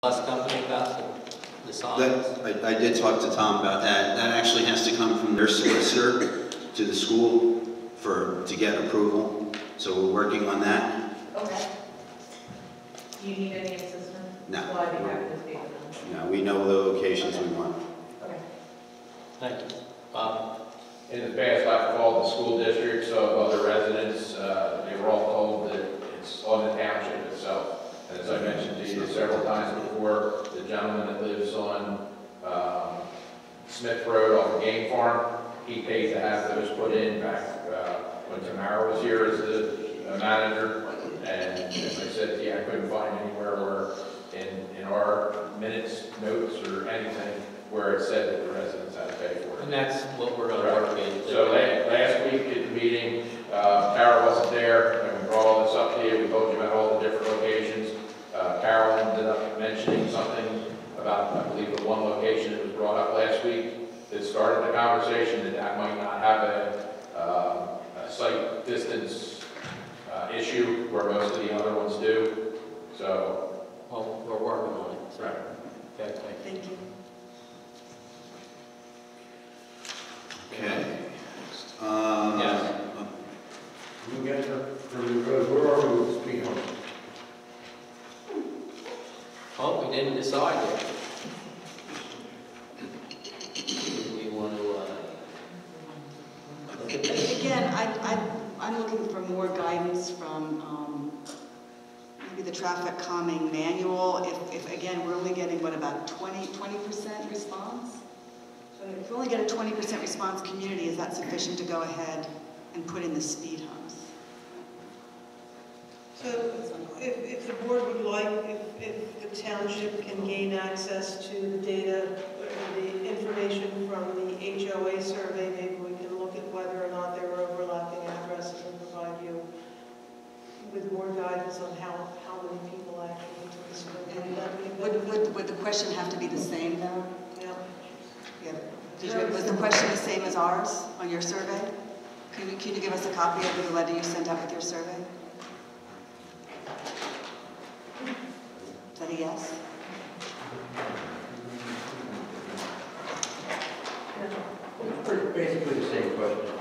bus company about the signs? I did talk to Tom about that. That actually has to come from their solicitor to the school to get approval. So we're working on that. Okay. Do you need any assistance? No. Well, I'd be happy to speak with them. No, we know the locations we want. Okay. Thank you. In the past, I've called the school districts of other residents. They were all told that it's on the township itself. And as I mentioned to you several times before, the gentleman that lives on Smith Road off the game farm, he paid to have those put in back when Tamara was here as the manager. And as I said to you, I couldn't find anywhere where in our minutes, notes, or anything where it said that the residents had to pay for it. And that's what we're going to work with. So last week at the meeting, Tara wasn't there, and we brought all this up to you. We told you about all the different locations. Carol ended up mentioning something about, I believe, the one location that was brought up last week that started the conversation that might not have a site distance issue where most of the other ones do. So, well, we're working on it. So. Right. Okay, thank you. Okay. Yes. You get from the road, where are we with speed humps? Oh, we didn't decide yet. We want to look at this. Again, I'm looking for more guidance from maybe the traffic calming manual. If again, we're only getting, what, about 20% response? So if we only get a 20% response community, is that sufficient to go ahead and put in the speed humps? So if the board would like, if the township can gain access to the data, or the information from the HOA survey, maybe we can look at whether or not there are overlapping addresses and provide you with more guidance on how many people actually took the survey. Would the question have to be the same though? Yeah. Yeah. Was the question the same as ours on your survey? Can you give us a copy of the letter you sent out with your survey? Is that a yes? It's basically the same question.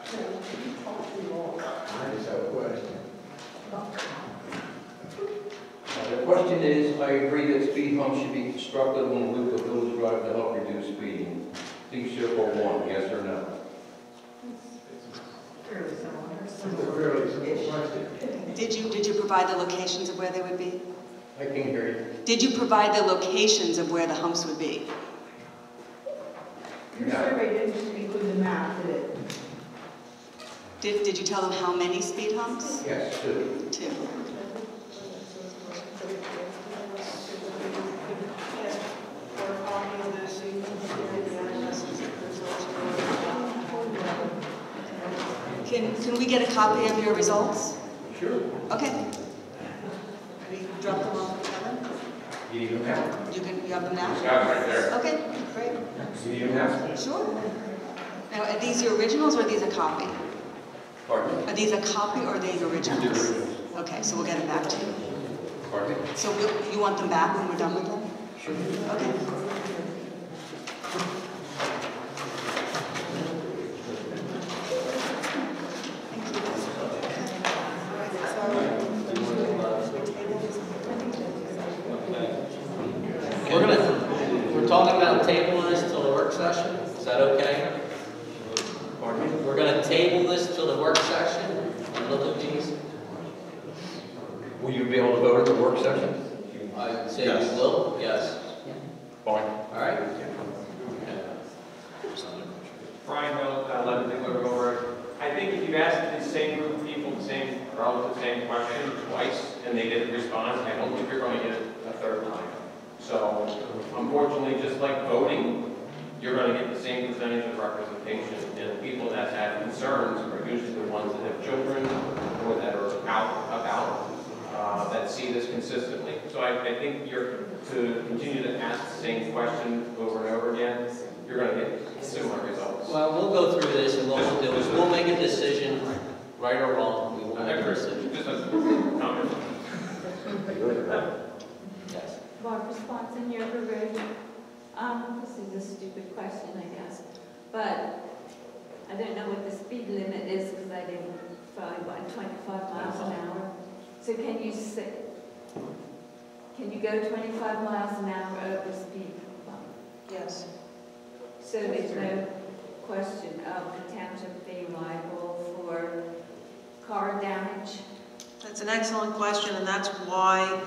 I just have a question. The question is, I agree that speed humps should be constructed on the loop of Village Drive to help reduce speeding. Please circle 1, yes or no? Fairly similar. It's a fairly simple question. Did you provide the locations of where they would be? I can't hear you. Did you provide the locations of where the humps would be? Your survey didn't include the map, did it? Did you tell them how many speed humps? Yes, 2. 2. Ask for a copy of this, so you can compare the addresses if there's also Can we get a copy of your results? Sure. Okay. We drop them off with Kevin? You need them now? You have them now? It's got it right there. Okay, great. You need them now? Sure. Now, are these your originals or are these a copy? Pardon me? Are these a copy or are they your originals? Okay, so we'll get them back to you. Pardon me? So you want them back when we're done with them? Sure. Okay. We're talking about tabling this till the work session. Is that okay? Pardon me? We're going to table this till the work session and look at these. Will you be able to vote at the work session? I say Yes. we will. Yes. Fine. All right. Brian Hill, 11 Nicollet Road. I think if you asked the same group of people the same question twice and they didn't respond, I don't think you're going to get it a third time. So unfortunately, just like voting, you're going to get the same percentage of representation. And the people that have concerns are usually the ones that have children or that are out about that see this consistently. So I think you're to continue to ask the same question over and over again. you're going to get similar results. Well, we'll go through this, and what we'll do is we'll make a decision, right or wrong, we will make a decision. Just a comment. Yes. Board response in your room. This is a stupid question, I guess, but I don't know what the speed limit is because I didn't follow by 25 miles an hour. So can you go 25 miles an hour over speed bump? Yes. So there's no question of the township being liable for car damage? That's an excellent question, and that's why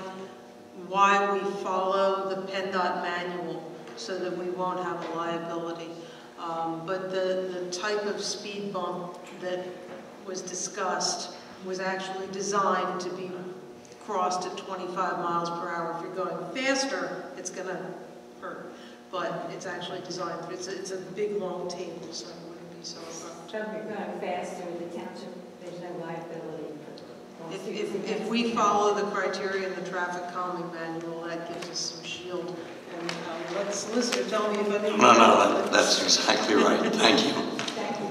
we follow the PennDOT manual, so that we won't have a liability. But the type of speed bump that was discussed was actually designed to be crossed at 25 miles per hour. If you're going faster, it's going to hurt. But it's actually designed, it's a big, long table, so it wouldn't be so abrupt. So if you're going faster in the township, there's no liability. If we follow the criteria in the traffic calming manual, that gives us some shield. And let the solicitor tell me if anything. No, that's exactly right. Thank you. Thank you.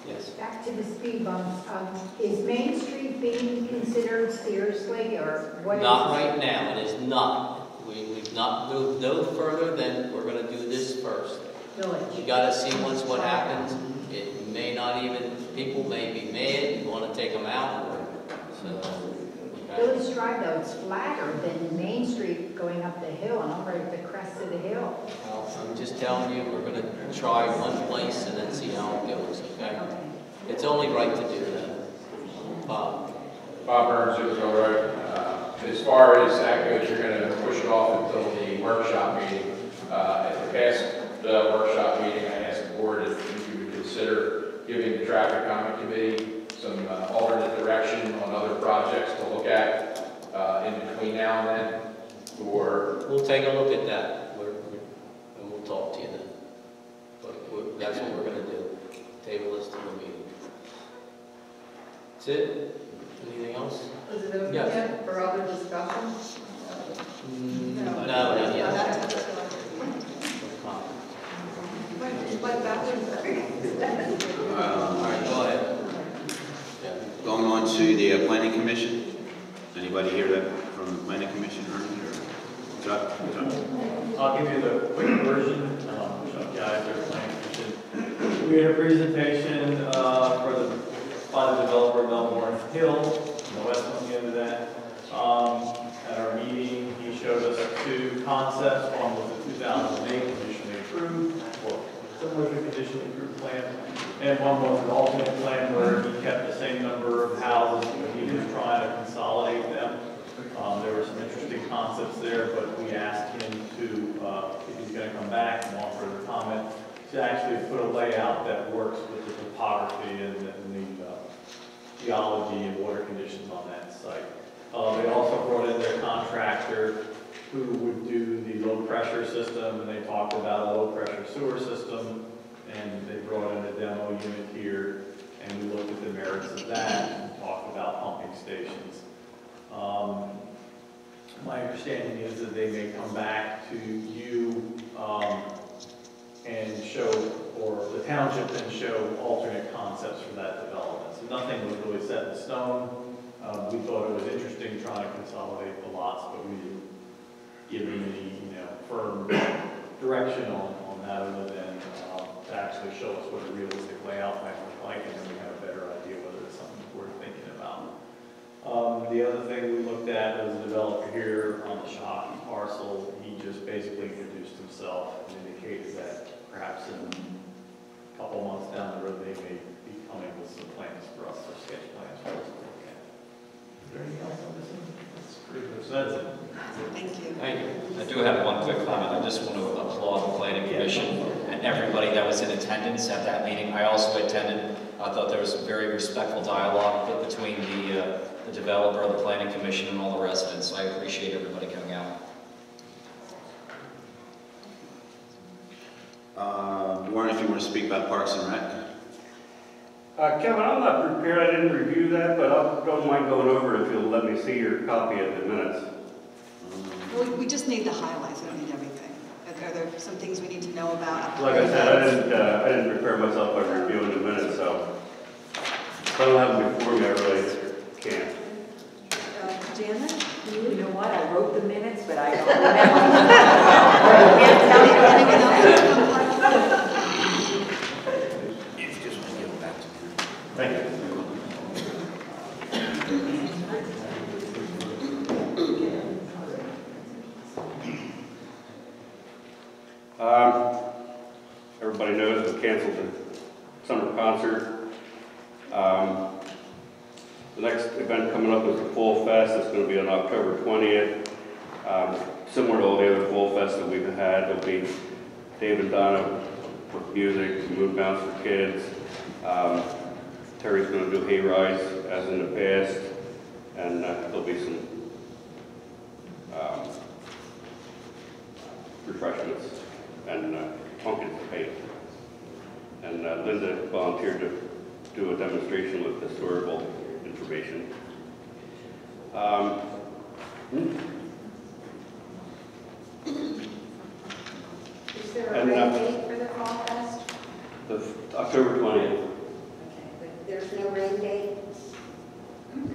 Yes. Back to the speed bumps, is Main Street being considered seriously, or what is? Not right now, it is not. We've not moved no further than we're going to do this first. Village. You got to see once what happens. It may not even, people may be mad, you want to take them out. So, okay. Village Drive, though, it's flatter than Main Street going up the hill and over at the crest of the hill. Well, I'm just telling you, we're going to try one place and then see how it goes, okay? It's only right to do that. Bob. Bob Burns, it was all right. As far as that goes, you're going to push it off until the workshop meeting. At the past workshop meeting, I asked the board if you would consider giving the traffic calming committee some alternate direction on other projects to look at in between now and then, or We'll take a look at that, and we'll talk to you then. But that's what we're going to do. Table this to the meeting. That's it? Anything else? Is it open Yes. yet for other discussion? No, not yet. Like that All right, go ahead. Yeah. Going on to the planning commission. Anybody here that from the planning commission or Chuck? I'll give you the quick version. Chuck Guys, our planning commission. We had a presentation by the developer of Melbourne Hill, in the west on the end of that. At our meeting, he showed us two concepts. One was a 2008 conditionally approved, or similar to conditionally approved plan, and one was an alternate plan where he kept the same number of houses, but he was trying to consolidate them. There were some interesting concepts there, but we asked him to, if he's going to come back and want further comment, to actually put a layout that works with the topography and the geology and water conditions on that site. They also brought in their contractor who would do the low pressure system, and they talked about a low pressure sewer system, and they brought in a demo unit here, and we looked at the merits of that and talked about pumping stations. My understanding is that they may come back to you and show, or the township and show alternate concepts for that development. So nothing was really set in stone. We thought it was interesting trying to consolidate the lots, but we didn't give them any, firm direction on that other than to actually show us what a realistic layout might look like, and then we have a better idea whether it's something worth thinking about. The other thing we looked at was a developer here on the Shahaki parcel. He just basically introduced himself and indicated that perhaps in a couple months down the road, they may be coming with some plans for us, or sketch plans for us to look at. Is there anything else on this one? That's pretty good. So that's it. Thank you. Thank you. I do have one quick comment. I just want to applaud the planning commission and everybody that was in attendance at that meeting. I also attended. I thought there was some very respectful dialogue between the developer, the planning commission, and all the residents. I appreciate everybody coming out. Warren, if you want to speak about Parks and Rec. Kevin, I'm not prepared. I didn't review that, but I don't mind going over if you'll let me see your copy of the minutes. We just need the highlights, we don't need everything. are there some things we need to know about? Like I said, I didn't prepare myself by reviewing the minutes, so if I don't have them before me, I really can't. Janet? You know what, I wrote the minutes, but I don't remember. Can't tell you anyone else? Thank you. Everybody knows we canceled the summer concert. The next event coming up is the Fall Fest. It's going to be on October 20th. Similar to all the other Fall Fests that we've had, there'll be Dave and Donna with music, moon bounce for kids. Terry's going to do hay rides as in the past, and there'll be some refreshments and pumpkins to paint. And Linda volunteered to do a demonstration with historical information. Is there a rain date for the Fall Fest? October 20th. Okay, but there's no rain date?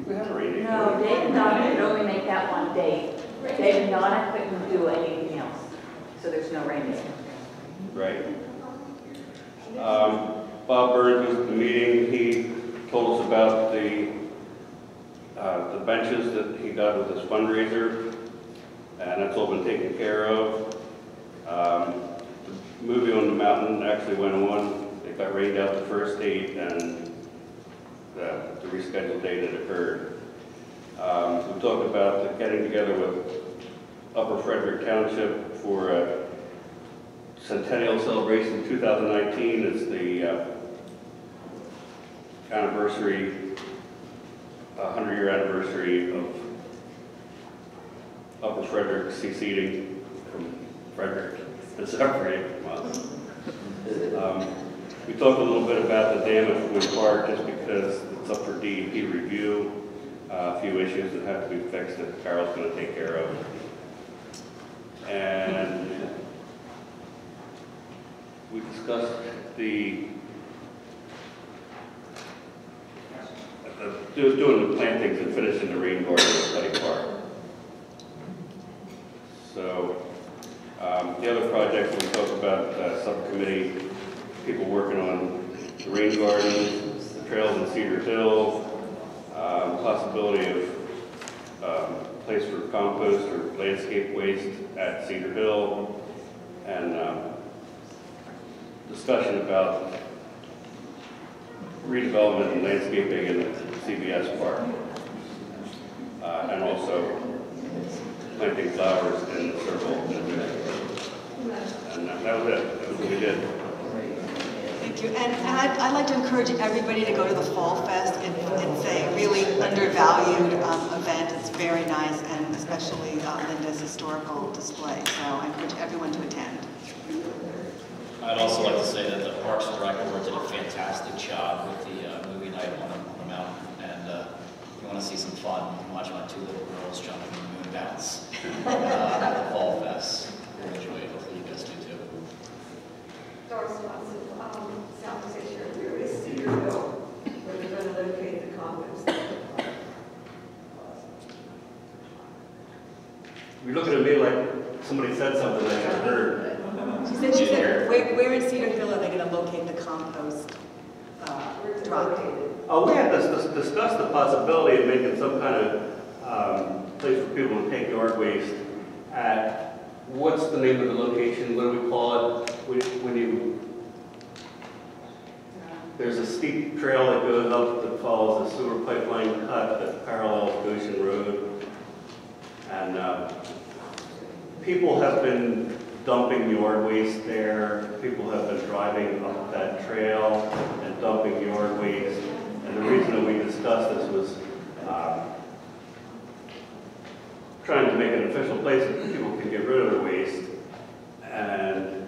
We have a rain date. No, Dave and Donna could only make that one date. Dave and Donna couldn't do anything else, so there's no rain date. Right. Bob Burns was at the meeting. He told us about the benches that he got with his fundraiser, and that's all been taken care of. The movie on the mountain actually went on. It got rained out the first date, and the rescheduled date had occurred. We talked about getting together with Upper Frederick Township for a Centennial Celebration 2019. It's the anniversary, 100-year anniversary of Upper Frederick seceding from Frederick and separating from us. We talked a little bit about the dam at Wood Park just because it's up for DEP review. A few issues that have to be fixed that Carol's going to take care of. And we discussed doing the plantings and finishing the rain garden at Buddy Park. So the other projects we talked about, subcommittee, people working on the rain garden, the trails in Cedar Hill, possibility of place for compost or landscape waste at Cedar Hill, and discussion about redevelopment and landscaping in the CBS Park, and also planting flowers in the circle. And that was it. That was what we did. Thank you. And I'd like to encourage everybody to go to the Fall Fest. It's a really undervalued event. It's very nice, and especially Linda's historical display. So I encourage everyone to attend. I'd also like to say that the Parks and Rec Board did a fantastic job with the movie night on the mountain. And if you want to see some fun, you can watch my two little girls jumping in the moon bounce at the Fall Fest. We'll enjoy it. Hopefully you guys do too. Doris Watson, Southeast Asia, where is Cedar Hill, where they're going to locate the compost? You're looking at me like somebody said something that I heard. She said, where in Cedar Hill are they going to locate the compost drop? Oh, we had discussed the possibility of making some kind of place for people to take yard waste at, what's the name of the location? What do we call it? When you, there's a steep trail that goes up that follows a sewer pipeline cut that parallels Goshen Road. And people have been dumping yard waste there. People have been driving up that trail and dumping yard waste. And the reason that we discussed this was trying to make an official place that people can get rid of their waste. And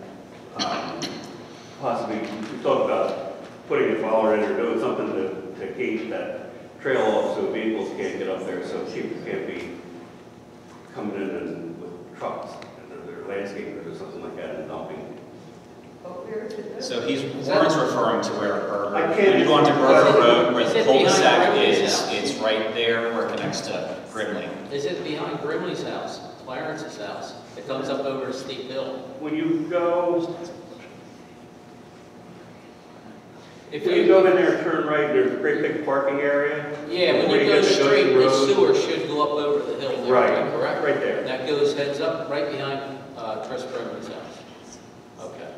possibly, we talked about putting a follower in or doing something to gate that trail off so vehicles can't get up there, so people can't be coming in and with trucks. And they're landscapers or something like that and dumping. So Warren's referring to where I when can't- you go onto Burger Road, where Is the it cul-de-sac behind Brimley's is, house? it's right there where it connects to Grimley. Is it behind Grimley's house, Clarence's house? It comes up over a steep hill. When you go, If when you go in there and turn right, there's a great big parking area. Yeah, when Before you go get to straight, Goshen the Road. sewer should go up over the hill there, Right, correct? right there. That goes heads up right behind Chris Brimley's house. Okay.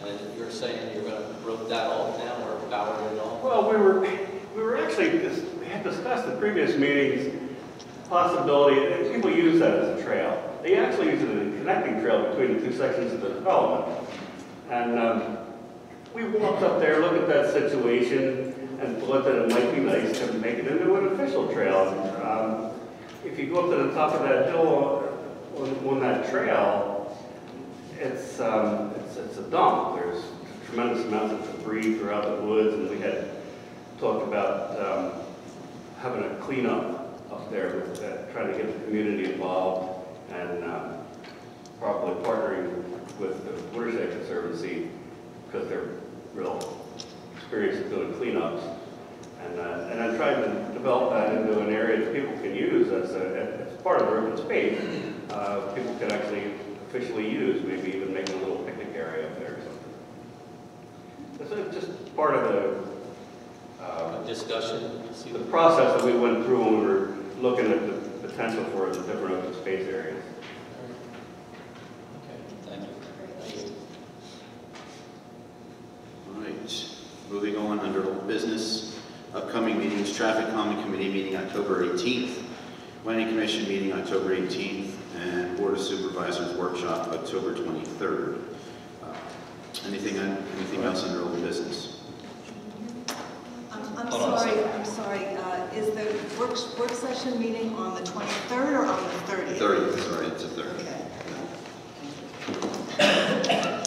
And you're saying you're going to rope that off now or power it off? Well, we were actually, we had discussed in previous meetings, possibility, that people use that as a trail. They actually use it as a connecting trail between the two sections of the development. And we walked up there, looked at that situation, and thought that it might be nice to make it into an official trail. If you go up to the top of that hill on that trail, it's a dump. There's tremendous amounts of debris throughout the woods, and we had talked about having a cleanup up there with trying to get the community involved and probably partnering with the Watershed Conservancy because they're real experienced at doing cleanups. And then trying to develop that into an area that people can use as part of the urban space. People can actually officially use, maybe even make a little picnic area up there or something. This is just part of the discussion. The process that we went through when we were looking at the potential for the different open space areas. Okay, thank you. Thank you. All right, moving on under old business, upcoming meetings, Traffic Calming Committee meeting October 18th, Planning Commission meeting October 18th, and Board of Supervisors workshop October 23rd. Anything else under old business? I'm Hold on a sorry, is the work session meeting on the 23rd or on the 30th? 30th, sorry, it's a 30th. Okay.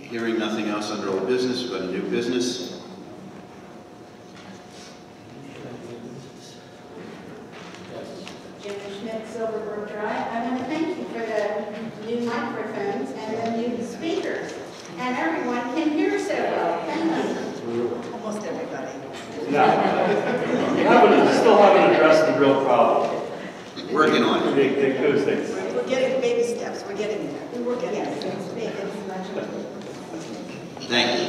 Hearing nothing else under old business, we've got a new business. Jim Schmidt, Silverbrook Drive. I want to thank you for the new microphones and the new speakers. And everyone can hear so well. Thank you. Almost everybody. No, still haven't addressed the real problem. Working on it. The acoustics. We're getting baby steps. We're getting there. We're getting there. Thank you.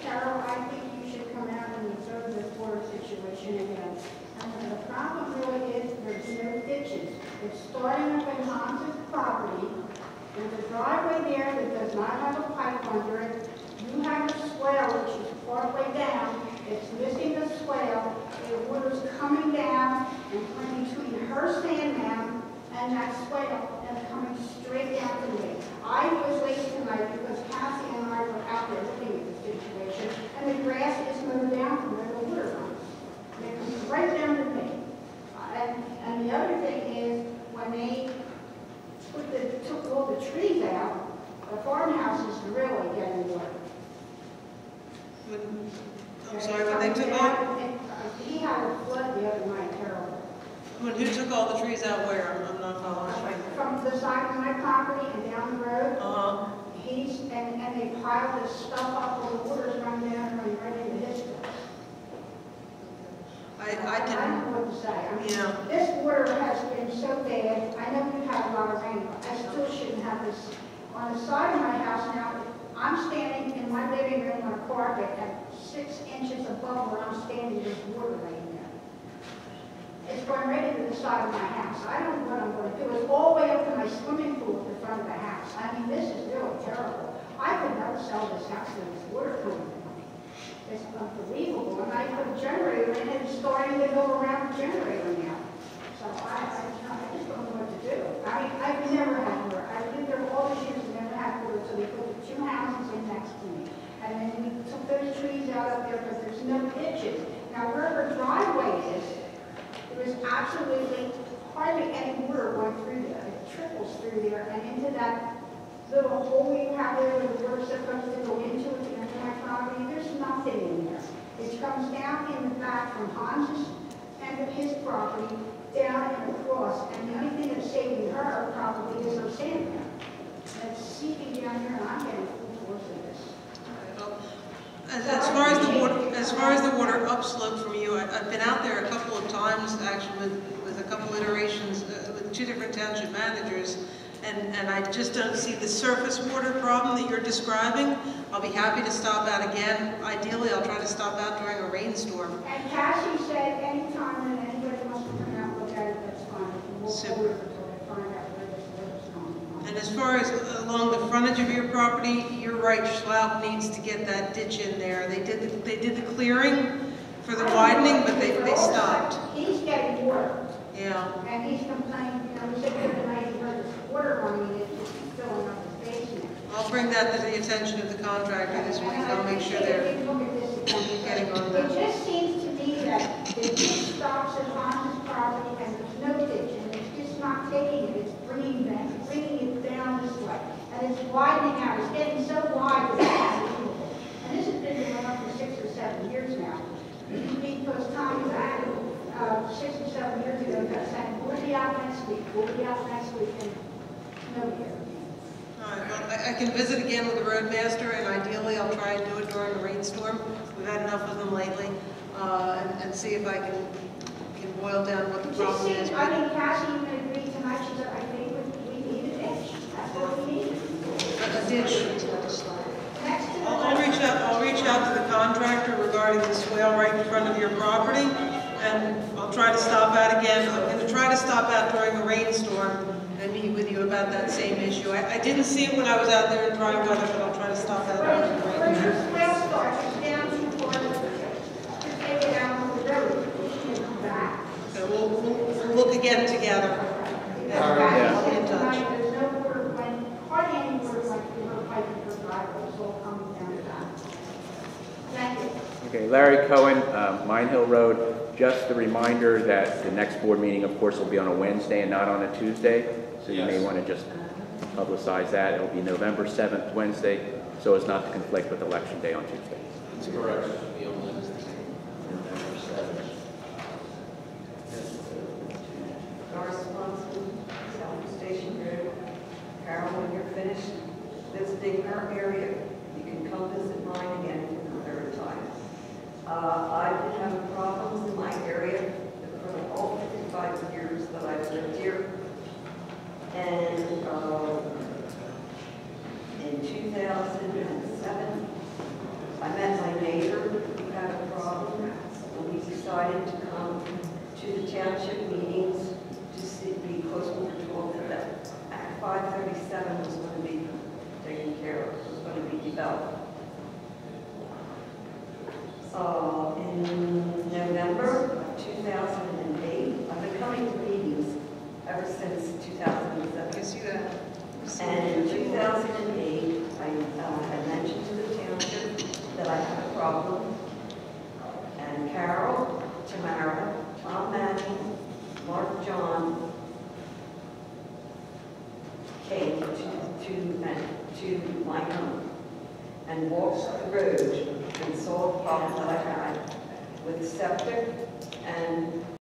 Carol, I think you should come out and observe this water situation again. And the problem really is there's no ditches. It's starting up in Hans's property. There's a driveway there that does not have a pipe under it. You have a swale which is partway down. It's missing the swale. The water's coming down and coming between her sand mound and that swale and coming straight down to me. I was late tonight because Cassie and I were out there looking at the situation, and the grass is mowed down from where the water runs. And it comes right down to me. And the other thing is, when they took all the trees out, the farmhouse is really getting water. I'm sorry, when they took all, He had a flood the other night, terrible. who took all the trees out where? I'm not following. From the side of my property and down the road. Uh-huh. And they piled this stuff up, all the water's running down, running right into his stuff. I don't can, know what to say. I mean, yeah. this water has been so bad. I know we've had a lot of rain, but I still shouldn't have this. On the side of my house now, I'm standing in my living room on a carpet at 6 inches above where I'm standing, there's water right there. It's going right into the side of my house. I don't know what I'm going to do. It's all the way up to my swimming pool at the front of the house. I mean, this is really terrible. I could never sell this house to this water company. It's unbelievable. And I put a generator in it, it's starting to go around the generator now. So I just don't know what to do. I mean, I've never had water. I lived there all these years and never had water, so they put the 2 houses in next to me. And then we took those trees out up there, but there's no ditches. Now, where her driveway is, there is absolutely hardly any water going through there. It trickles through there and into that little hole you have there where the water's supposed to go into at the end of my property, there's nothing in there. It comes down in the back from Hans's end of his property, down and across, and the only thing that's saving her probably is her sand there. And it's seeping down here, and I'm getting full force of this. As far as the water upslope from you, I've been out there a couple of times, actually, with a couple iterations, with 2 different township managers, and I just don't see the surface water problem that you're describing. I'll be happy to stop out again. Ideally, I'll try to stop out during a rainstorm. And Cassie said anytime that anybody wants to come out and look at it, that's fine. We'll Super. find out where it's going. And as far as along the frontage of your property, you're right, Schlauch needs to get that ditch in there. They did the clearing for the widening, but they stopped. He's getting water. Yeah. And he's complaining, he said the other night he heard this water running, it's filling up his basement. I'll bring that to the attention of the contractor this week. I'll make sure they're getting on that. It just seems to me that the ditch stops at Hans's property and there's no ditch, and it's just not taking it, it's bringing it down this way. And it's widening out, it's getting so wide that it's unbelievable. And this has been going on for 6 or 7 years now. Because Tommy back 6 or 7 years ago got saying, we'll be out next week, and nobody ever came. All right, well, I can visit again with the roadmaster, and ideally I'll try and do it during a rainstorm. We've had enough of them lately, and see if I can boil down what the problem is. I mean, Cassie even agreed tonight, she said, I think we need a ditch. That's what we need. A ditch. I'll reach out to the contractor regarding the swale right in front of your property, and I'll try to stop out again. I'm going to try to stop out during a rainstorm and meet with you about that same issue. I didn't see it when I was out there in dry weather, but I'll try to stop out during the Where rainstorm. your swale starts, it's down too far to take it out on the road. You can come back. So we'll look again together. I'll be in touch. There's no water, hardly any water like the river pipe in your driveway, it's all coming down the back. Thank you. Okay, Larry Cohen, Mine Hill Road. Just a reminder that the next board meeting, of course, will be on a Wednesday and not on a Tuesday. So you may want to just publicize that. It will be November 7th, Wednesday, so as not to conflict with Election Day on Tuesday. That's correct. It'll be on Wednesday, November 7th. Correspondence, South Station Road. Carol, when you're finished visiting our area, you can come visit mine again for the 3rd time. I've been having problems in my area for all 55 years that I've lived here. And in 2007, I met my neighbor who had a problem, and we decided to come to the township meetings to see, because we were told that Act 537 was going to be taken care of, was going to be developed. In November of 2008, I've been coming to meetings ever since 2007. Yes, you have. And in 2008, I had mentioned to the township that I had a problem. And Carol, Tamara, Tom Manning, Mark John came to my home and walked the road and saw a problem that I had with septic and